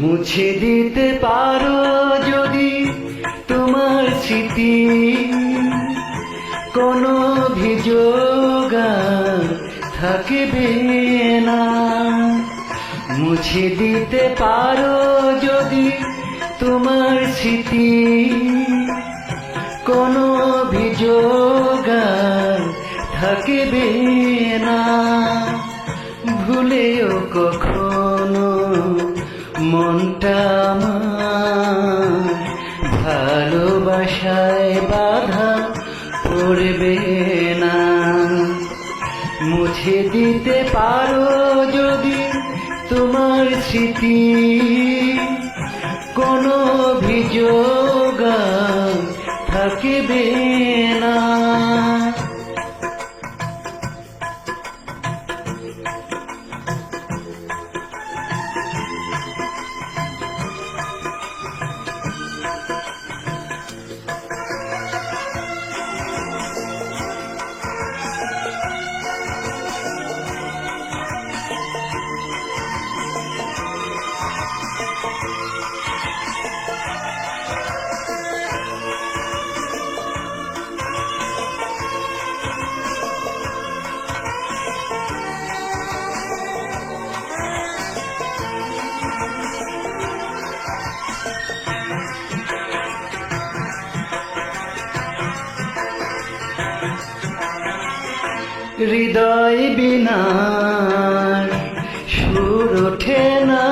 মুছে দিতে পারো যদি তোমার স্মৃতি, কোনো অভিযোগ আর থাকবে না। মুছে দিতে পারো যদি তোমার স্মৃতি, কোনো অভিযোগ আর থাকবে না। ভুলেও কখনো মনটা আমার ভালোবাসায় বাধা পড়বে না। মুছে দিতে পারো যদি তোমার স্মৃতি, কোনো অভিযোগ আর থাকবে না। হৃদয় বিনা সুর ওঠে না,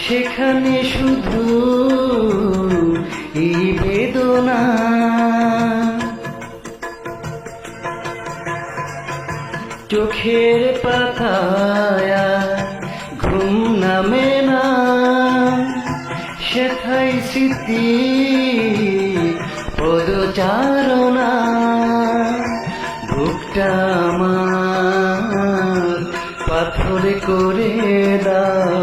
সেখানে শুধু এই বেদনা। চোখের পাতায় ঘুম নামে না, সেথায় স্মৃতি পদচারণা। বুকটা আমার পাথরে করে দাও,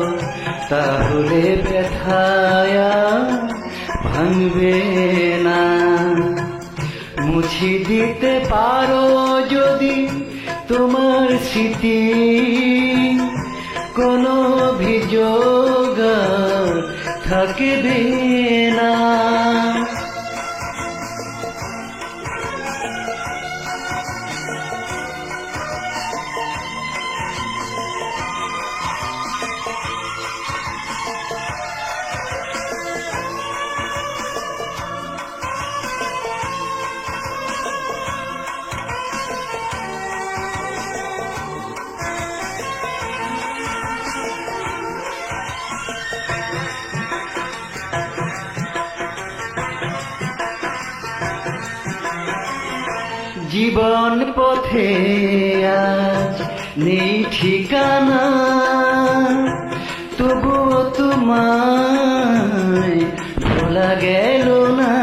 তাহলে ব্যথায় ভাঙবে না। মুছে দিতে পারো যদি তোমার স্মৃতি, কোনো অভিযোগ আর থাকবে না। জীবন পথে আজ নেই ঠিকানা, তবুও তোমায় ভোলা গেল না।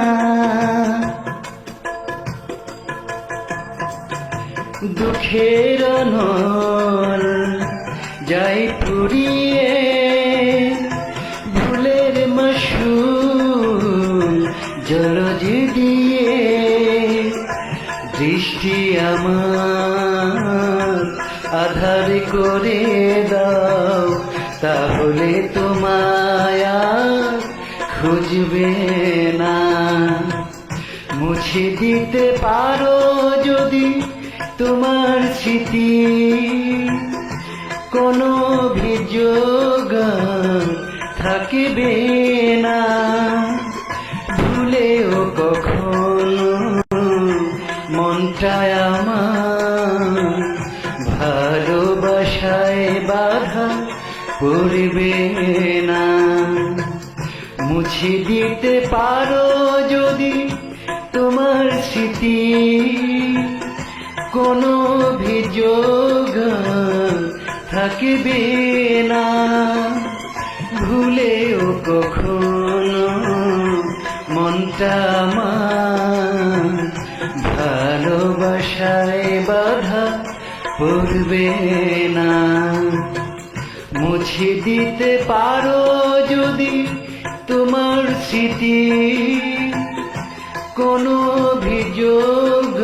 দুঃখের নল যাই পুড়িয়ে, ভুলের মাসুল জলজ দিয়ে। দৃষ্টি আমার আধার করে দাও, তাহলে তোমায় আর খুঁজবে না। মুছে দিতে পারো যদি তোমার স্মৃতি, কোনো অভিযোগ আর থাকবে না। ভুলেও কখনো মনটা আমার ভালোবাসায় বাধা পড়বে না। মুছে দিতে পারো যদি তোমার স্মৃতি, কোনো অভিযোগ থাকবে না। ভুলেও কখনো মনটা আমার ভালোবাসায় বাধা পড়বে না। মুছে দিতে পারো যদি তোমার স্মৃতি, কোনো অভিযোগ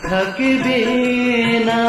থাকবে না।